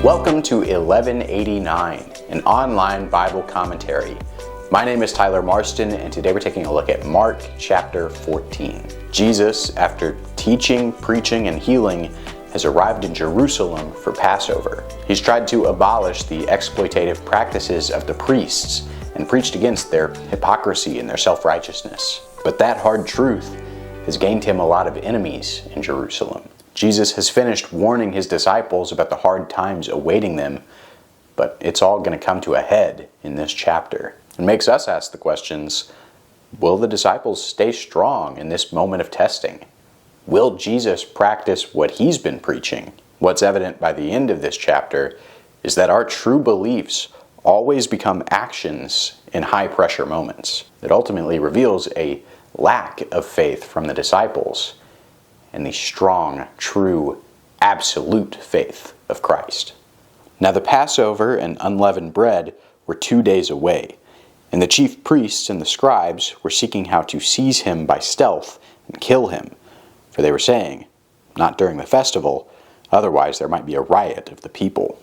Welcome to 1189, an online Bible commentary. My name is Tyler Marston, and today we're taking a look at Mark chapter 14. Jesus, after teaching, preaching, and healing, has arrived in Jerusalem for Passover. He's tried to abolish the exploitative practices of the priests and preached against their hypocrisy and their self-righteousness. But that hard truth has gained him a lot of enemies in Jerusalem. Jesus has finished warning his disciples about the hard times awaiting them, but it's all going to come to a head in this chapter. It makes us ask the questions, will the disciples stay strong in this moment of testing? Will Jesus practice what he's been preaching? What's evident by the end of this chapter is that our true beliefs always become actions in high-pressure moments. It ultimately reveals a lack of faith from the disciples and the strong, true, absolute faith of Christ. Now the Passover and unleavened bread were 2 days away, and the chief priests and the scribes were seeking how to seize him by stealth and kill him, for they were saying, "Not during the festival, otherwise there might be a riot of the people."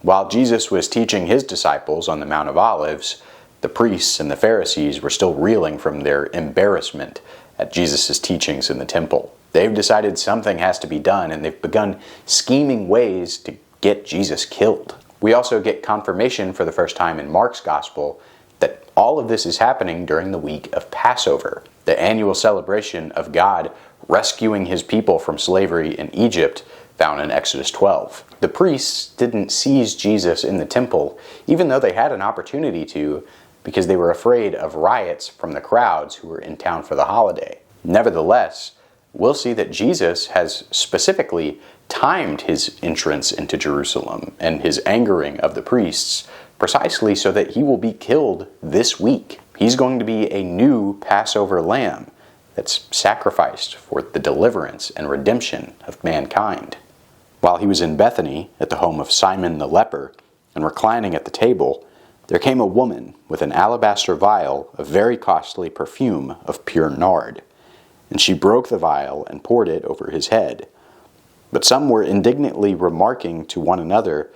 While Jesus was teaching his disciples on the Mount of Olives, the priests and the Pharisees were still reeling from their embarrassment at Jesus' teachings in the temple. They've decided something has to be done, and they've begun scheming ways to get Jesus killed. We also get confirmation for the first time in Mark's Gospel that all of this is happening during the week of Passover, the annual celebration of God rescuing his people from slavery in Egypt, found in Exodus 12. The priests didn't seize Jesus in the temple, even though they had an opportunity to, because they were afraid of riots from the crowds who were in town for the holiday. Nevertheless, we'll see that Jesus has specifically timed his entrance into Jerusalem and his angering of the priests precisely so that he will be killed this week. He's going to be a new Passover lamb that's sacrificed for the deliverance and redemption of mankind. While he was in Bethany at the home of Simon the leper and reclining at the table, there came a woman with an alabaster vial of very costly perfume of pure nard. And she broke the vial and poured it over his head. But some were indignantly remarking to one another,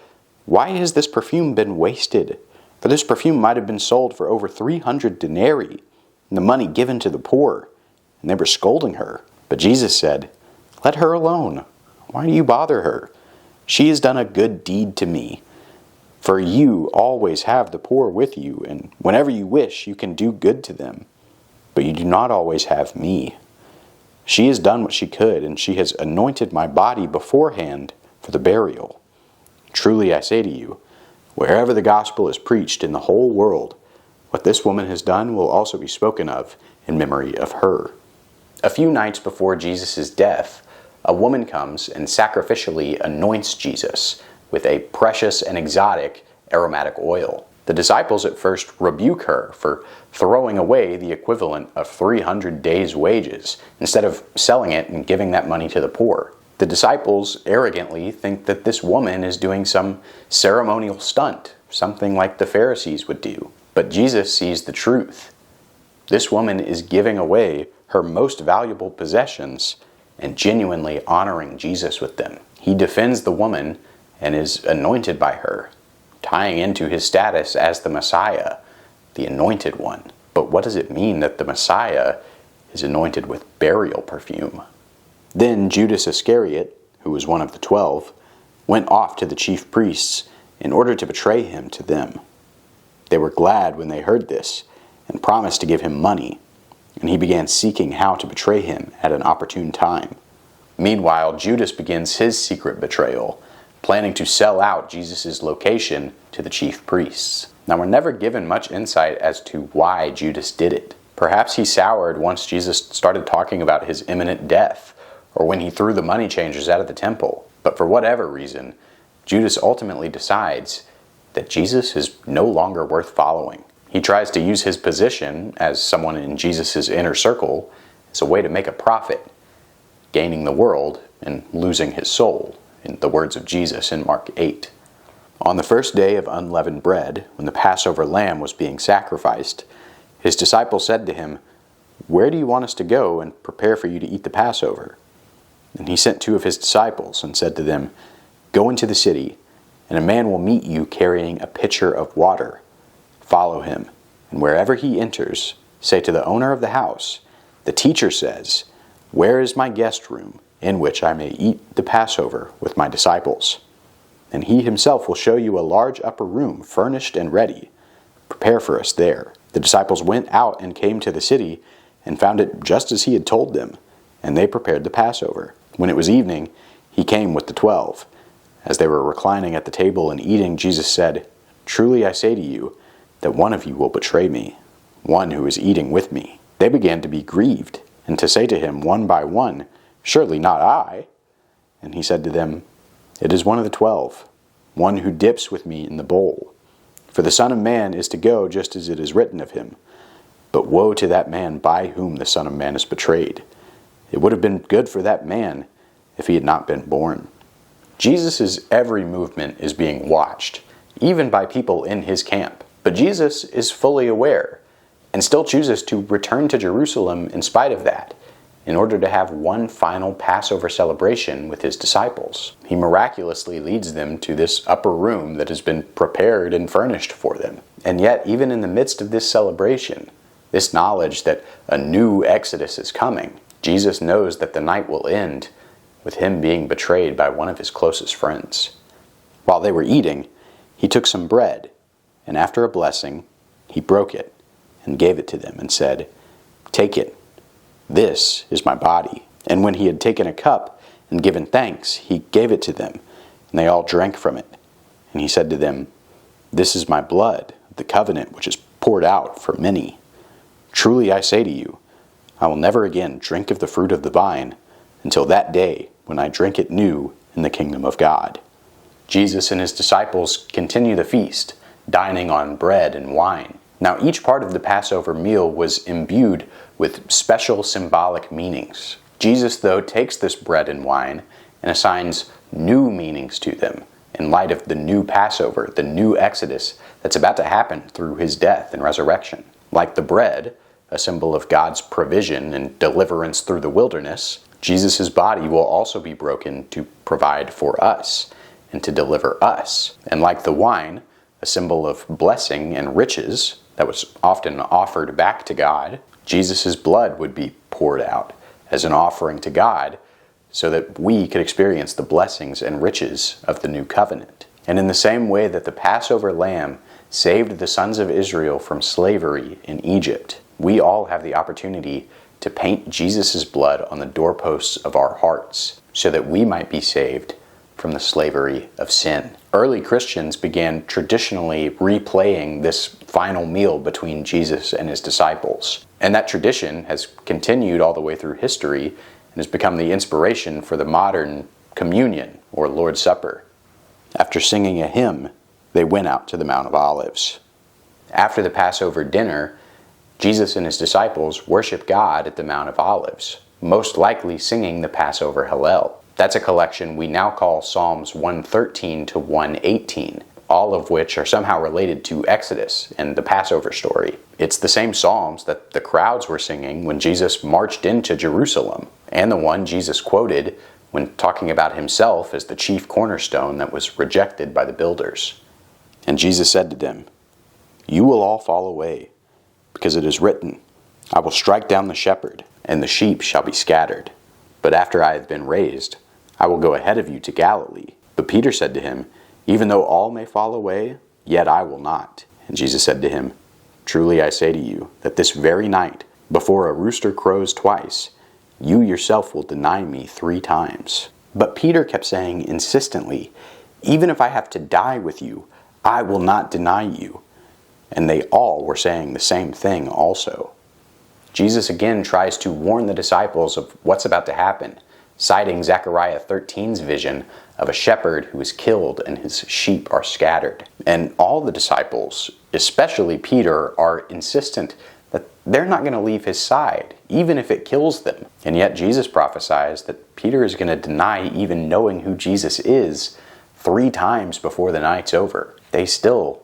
"Why has this perfume been wasted? For this perfume might have been sold for over 300 denarii, and the money given to the poor." And they were scolding her. But Jesus said, "Let her alone. Why do you bother her? She has done a good deed to me. For you always have the poor with you, and whenever you wish, you can do good to them. But you do not always have me. She has done what she could, and she has anointed my body beforehand for the burial. Truly I say to you, wherever the gospel is preached in the whole world, what this woman has done will also be spoken of in memory of her." A few nights before Jesus' death, a woman comes and sacrificially anoints Jesus with a precious and exotic aromatic oil. The disciples at first rebuke her for throwing away the equivalent of 300 days' wages instead of selling it and giving that money to the poor. The disciples arrogantly think that this woman is doing some ceremonial stunt, something like the Pharisees would do. But Jesus sees the truth. This woman is giving away her most valuable possessions and genuinely honoring Jesus with them. He defends the woman and is anointed by her, tying into his status as the Messiah, the anointed one. But what does it mean that the Messiah is anointed with burial perfume? Then Judas Iscariot, who was one of the 12, went off to the chief priests in order to betray him to them. They were glad when they heard this and promised to give him money, and he began seeking how to betray him at an opportune time. Meanwhile, Judas begins his secret betrayal, planning to sell out Jesus' location to the chief priests. Now, we're never given much insight as to why Judas did it. Perhaps he soured once Jesus started talking about his imminent death, or when he threw the money changers out of the temple. But for whatever reason, Judas ultimately decides that Jesus is no longer worth following. He tries to use his position as someone in Jesus' inner circle as a way to make a profit, gaining the world and losing his soul, in the words of Jesus in Mark 8. On the first day of unleavened bread, when the Passover lamb was being sacrificed, his disciples said to him, "Where do you want us to go and prepare for you to eat the Passover?" And he sent 2 of his disciples and said to them, "Go into the city, and a man will meet you carrying a pitcher of water. Follow him, and wherever he enters, say to the owner of the house, 'The teacher says, where is my guest room, in which I may eat the Passover with my disciples?' And he himself will show you a large upper room, furnished and ready. Prepare for us there." The disciples went out and came to the city, and found it just as he had told them, and they prepared the Passover. When it was evening, he came with the 12. As they were reclining at the table and eating, Jesus said, "Truly I say to you, that one of you will betray me, one who is eating with me." They began to be grieved, and to say to him one by one, "Surely not I." And he said to them, "It is one of the 12, one who dips with me in the bowl. For the Son of Man is to go just as it is written of him. But woe to that man by whom the Son of Man is betrayed. It would have been good for that man if he had not been born." Jesus' every movement is being watched, even by people in his camp. But Jesus is fully aware, and still chooses to return to Jerusalem in spite of that, in order to have one final Passover celebration with his disciples. He miraculously leads them to this upper room that has been prepared and furnished for them. And yet, even in the midst of this celebration, this knowledge that a new Exodus is coming, Jesus knows that the night will end with him being betrayed by one of his closest friends. While they were eating, he took some bread, and after a blessing, he broke it and gave it to them and said, "Take it. This is my body." And when he had taken a cup and given thanks, he gave it to them, and they all drank from it. And he said to them, "This is my blood, the covenant which is poured out for many. Truly I say to you, I will never again drink of the fruit of the vine until that day when I drink it new in the kingdom of God." Jesus and his disciples continue the feast, dining on bread and wine. Now, each part of the Passover meal was imbued with special symbolic meanings. Jesus, though, takes this bread and wine and assigns new meanings to them in light of the new Passover, the new Exodus that's about to happen through his death and resurrection. Like the bread, a symbol of God's provision and deliverance through the wilderness, Jesus' body will also be broken to provide for us and to deliver us. And like the wine, a symbol of blessing and riches that was often offered back to God, Jesus' blood would be poured out as an offering to God so that we could experience the blessings and riches of the new covenant. And in the same way that the Passover lamb saved the sons of Israel from slavery in Egypt, we all have the opportunity to paint Jesus' blood on the doorposts of our hearts so that we might be saved from the slavery of sin. Early Christians began traditionally replaying this final meal between Jesus and his disciples. And that tradition has continued all the way through history and has become the inspiration for the modern communion or Lord's Supper. After singing a hymn, they went out to the Mount of Olives. After the Passover dinner, Jesus and his disciples worship God at the Mount of Olives, most likely singing the Passover Hallel. That's a collection we now call Psalms 113 to 118, all of which are somehow related to Exodus and the Passover story. It's the same psalms that the crowds were singing when Jesus marched into Jerusalem, and the one Jesus quoted when talking about himself as the chief cornerstone that was rejected by the builders. And Jesus said to them, "You will all fall away, because it is written, I will strike down the shepherd, and the sheep shall be scattered. But after I have been raised, I will go ahead of you to Galilee." But Peter said to him, "Even though all may fall away, yet I will not." And Jesus said to him, "Truly I say to you, that this very night, before a rooster crows twice, you yourself will deny me 3 times. But Peter kept saying insistently, "Even if I have to die with you, I will not deny you." And they all were saying the same thing also. Jesus again tries to warn the disciples of what's about to happen, citing Zechariah 13's vision of a shepherd who is killed and his sheep are scattered. And all the disciples, especially Peter, are insistent that they're not going to leave his side, even if it kills them. And yet Jesus prophesies that Peter is going to deny even knowing who Jesus is 3 times before the night's over. They still,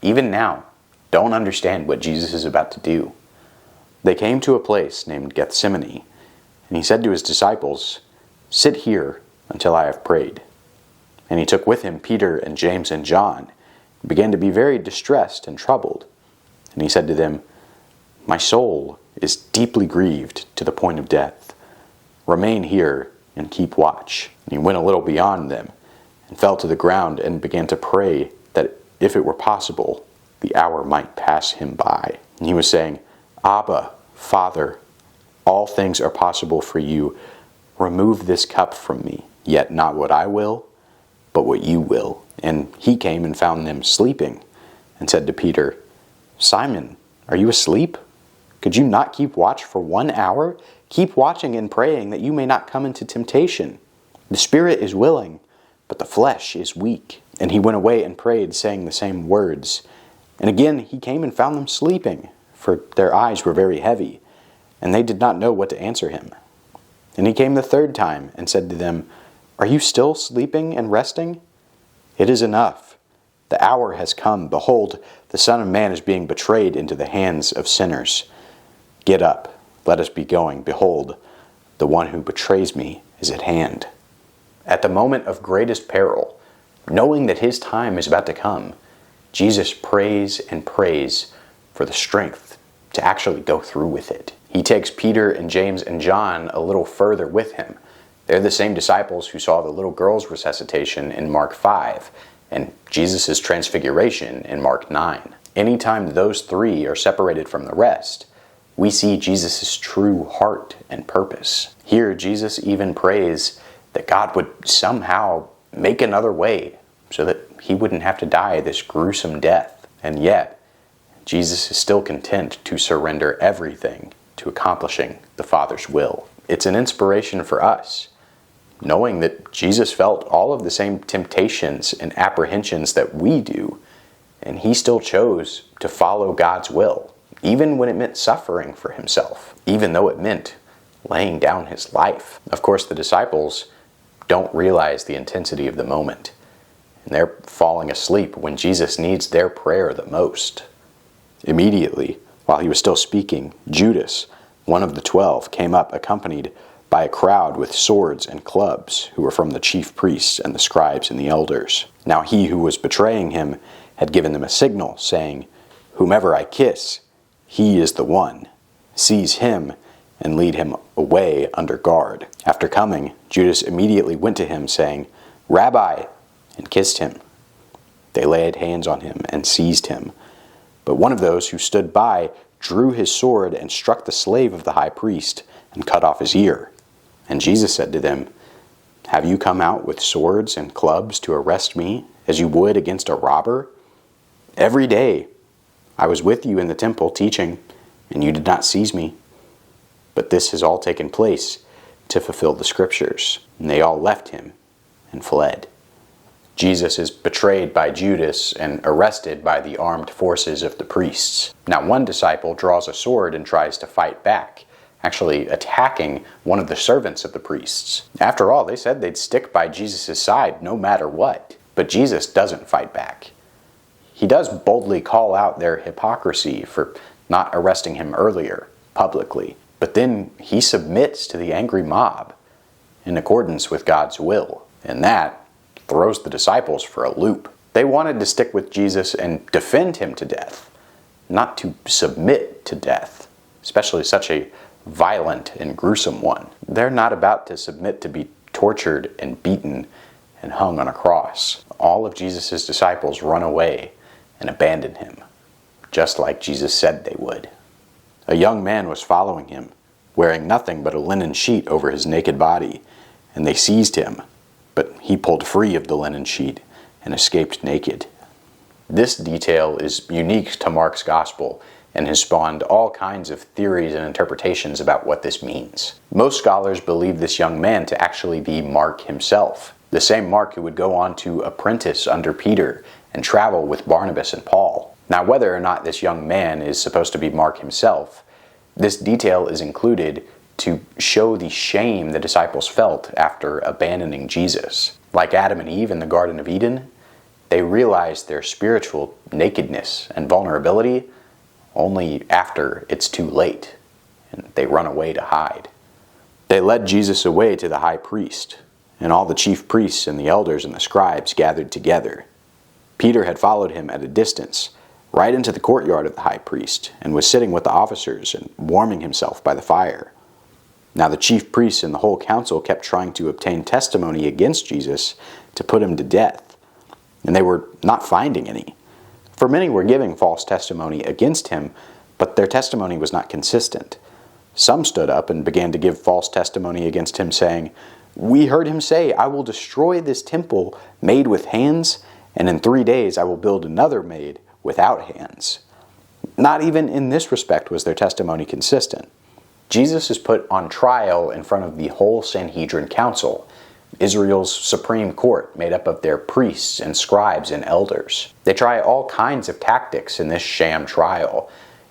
even now, don't understand what Jesus is about to do. They came to a place named Gethsemane, and he said to his disciples, "Sit here until I have prayed." And he took with him Peter and James and John, and began to be very distressed and troubled. And he said to them, "My soul is deeply grieved to the point of death. Remain here and keep watch." And he went a little beyond them, and fell to the ground, and began to pray that if it were possible, the hour might pass him by. And he was saying, "Abba, Father, all things are possible for you. Remove this cup from me, yet not what I will, but what you will." And he came and found them sleeping, and said to Peter, "Simon, are you asleep? Could you not keep watch for 1 hour? Keep watching and praying that you may not come into temptation. The spirit is willing, but the flesh is weak." And he went away and prayed, saying the same words. And again he came and found them sleeping, for their eyes were very heavy, and they did not know what to answer him. And he came the third time, and said to them, "Are you still sleeping and resting? It is enough. The hour has come. Behold, the Son of Man is being betrayed into the hands of sinners. Get up, let us be going. Behold, the one who betrays me is at hand." At the moment of greatest peril, knowing that his time is about to come, Jesus prays and prays for the strength to actually go through with it. He takes Peter and James and John a little further with him. They're the same disciples who saw the little girl's resuscitation in Mark 5 and Jesus' transfiguration in Mark 9. Anytime those three are separated from the rest, we see Jesus' true heart and purpose. Here, Jesus even prays that God would somehow make another way so that he wouldn't have to die this gruesome death. And yet, Jesus is still content to surrender everything to accomplishing the Father's will. It's an inspiration for us, knowing that Jesus felt all of the same temptations and apprehensions that we do, and he still chose to follow God's will, even when it meant suffering for himself, even though it meant laying down his life. Of course, the disciples don't realize the intensity of the moment, and they're falling asleep when Jesus needs their prayer the most. Immediately, while he was still speaking, Judas, one of the 12, came up accompanied by a crowd with swords and clubs, who were from the chief priests and the scribes and the elders. Now he who was betraying him had given them a signal, saying, "Whomever I kiss, he is the one. Seize him and lead him away under guard." After coming, Judas immediately went to him, saying, "Rabbi," and kissed him. They laid hands on him and seized him. But one of those who stood by drew his sword and struck the slave of the high priest and cut off his ear. And Jesus said to them, "Have you come out with swords and clubs to arrest me, as you would against a robber? Every day I was with you in the temple teaching, and you did not seize me. But this has all taken place to fulfill the Scriptures." And they all left him and fled. Jesus is betrayed by Judas and arrested by the armed forces of the priests. Now one disciple draws a sword and tries to fight back, actually attacking one of the servants of the priests. After all, they said they'd stick by Jesus' side no matter what. But Jesus doesn't fight back. He does boldly call out their hypocrisy for not arresting him earlier, publicly. But then he submits to the angry mob in accordance with God's will. And that throws the disciples for a loop. They wanted to stick with Jesus and defend him to death, not to submit to death, especially such a violent and gruesome one. They're not about to submit to be tortured and beaten and hung on a cross. All of Jesus' disciples run away and abandon him, just like Jesus said they would. A young man was following him, wearing nothing but a linen sheet over his naked body, and they seized him. But he pulled free of the linen sheet and escaped naked. This detail is unique to Mark's gospel and has spawned all kinds of theories and interpretations about what this means. Most scholars believe this young man to actually be Mark himself, the same Mark who would go on to apprentice under Peter and travel with Barnabas and Paul. Now, whether or not this young man is supposed to be Mark himself, this detail is included to show the shame the disciples felt after abandoning Jesus. Like Adam and Eve in the Garden of Eden, they realized their spiritual nakedness and vulnerability only after it's too late, and they run away to hide. They led Jesus away to the high priest, and all the chief priests and the elders and the scribes gathered together. Peter had followed him at a distance, right into the courtyard of the high priest, and was sitting with the officers and warming himself by the fire. Now the chief priests and the whole council kept trying to obtain testimony against Jesus to put him to death, and they were not finding any. For many were giving false testimony against him, but their testimony was not consistent. Some stood up and began to give false testimony against him, saying, "We heard him say, 'I will destroy this temple made with hands, and in 3 days I will build another made without hands.'" Not even in this respect was their testimony consistent. Jesus is put on trial in front of the whole Sanhedrin Council, Israel's supreme court made up of their priests and scribes and elders. They try all kinds of tactics in this sham trial,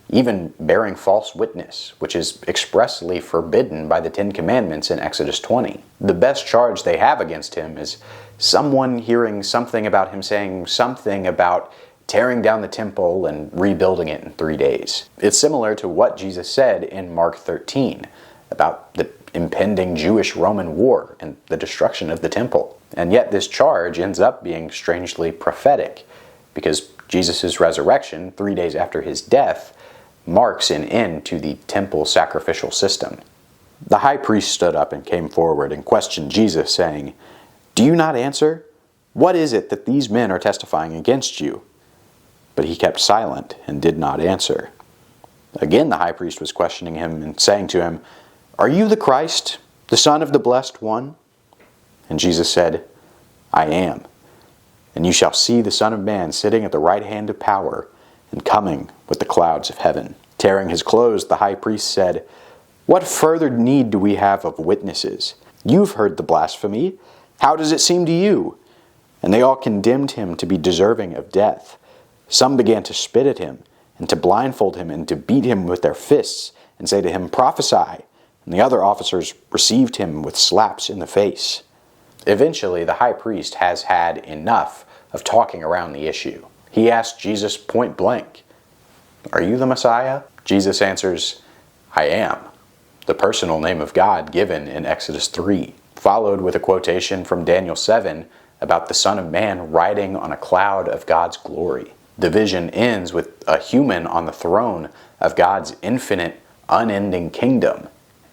even bearing false witness, which is expressly forbidden by the 10 Commandments in Exodus 20. The best charge they have against him is someone hearing something about him saying something about tearing down the temple and rebuilding it in 3 days. It's similar to what Jesus said in Mark 13 about the impending Jewish-Roman war and the destruction of the temple. And yet this charge ends up being strangely prophetic, because Jesus' resurrection 3 days after his death marks an end to the temple sacrificial system. The high priest stood up and came forward and questioned Jesus, saying, "Do you not answer? What is it that these men are testifying against you?" But he kept silent and did not answer. Again the high priest was questioning him and saying to him, "Are you the Christ, the Son of the Blessed One?" And Jesus said, "I am. And you shall see the Son of Man sitting at the right hand of power and coming with the clouds of heaven." Tearing his clothes, the high priest said, "What further need do we have of witnesses? You've heard the blasphemy. How does it seem to you?" And they all condemned him to be deserving of death. Some began to spit at him, and to blindfold him, and to beat him with their fists, and say to him, "Prophesy." And the other officers received him with slaps in the face. Eventually, the high priest has had enough of talking around the issue. He asked Jesus point blank, "Are you the Messiah?" Jesus answers, "I am," the personal name of God given in Exodus 3, followed with a quotation from Daniel 7 about the Son of Man riding on a cloud of God's glory. The vision ends with a human on the throne of God's infinite, unending kingdom.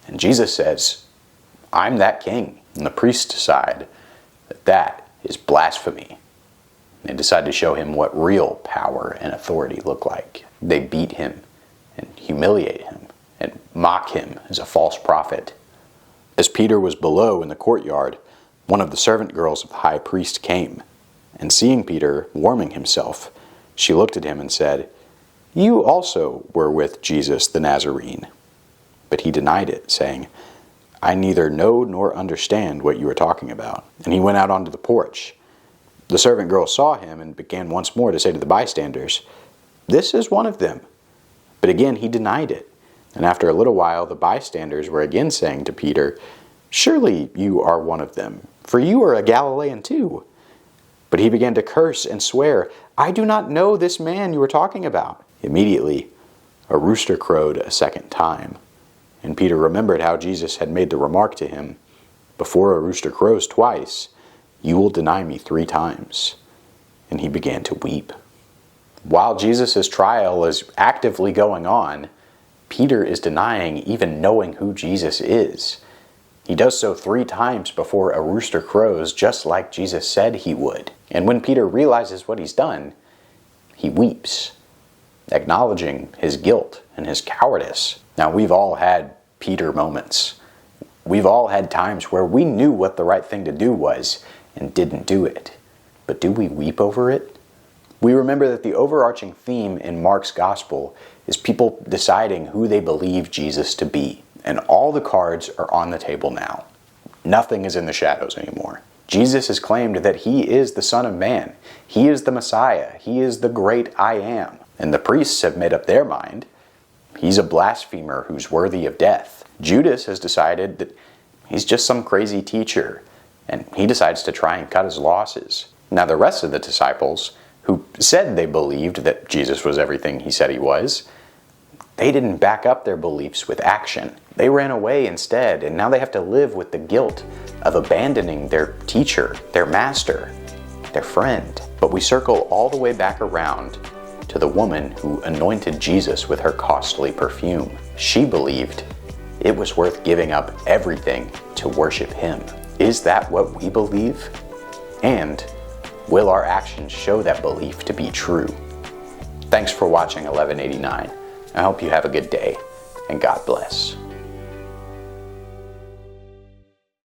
And Jesus says, "I'm that king." And the priests decide that that is blasphemy. They decide to show him what real power and authority look like. They beat him and humiliate him and mock him as a false prophet. As Peter was below in the courtyard, one of the servant girls of the high priest came, and seeing Peter warming himself, she looked at him and said, "You also were with Jesus the Nazarene." But he denied it, saying, "I neither know nor understand what you are talking about." And he went out onto the porch. The servant girl saw him and began once more to say to the bystanders, "This is one of them." But again he denied it. And after a little while the bystanders were again saying to Peter, "Surely you are one of them, for you are a Galilean too." But he began to curse and swear, "I do not know this man you are talking about." Immediately a rooster crowed a second time. And Peter remembered how Jesus had made the remark to him, "Before a rooster crows twice, you will deny me 3 times." And he began to weep. While Jesus' trial is actively going on, Peter is denying even knowing who Jesus is. He does so 3 times before a rooster crows, just like Jesus said he would. And when Peter realizes what he's done, he weeps, acknowledging his guilt and his cowardice. Now, we've all had Peter moments. We've all had times where we knew what the right thing to do was and didn't do it. But do we weep over it? We remember that the overarching theme in Mark's gospel is people deciding who they believe Jesus to be. And all the cards are on the table now. Nothing is in the shadows anymore. Jesus has claimed that he is the Son of Man. He is the Messiah. He is the great I Am. And the priests have made up their mind. He's a blasphemer who's worthy of death. Judas has decided that he's just some crazy teacher, and he decides to try and cut his losses. Now the rest of the disciples, who said they believed that Jesus was everything he said he was, They didn't back up their beliefs with action. They ran away instead, and now they have to live with the guilt of abandoning their teacher, their master, their friend. But we circle all the way back around to the woman who anointed Jesus with her costly perfume. She believed it was worth giving up everything to worship him. Is that what we believe? And will our actions show that belief to be true? Thanks for watching 1189. I hope you have a good day, and God bless.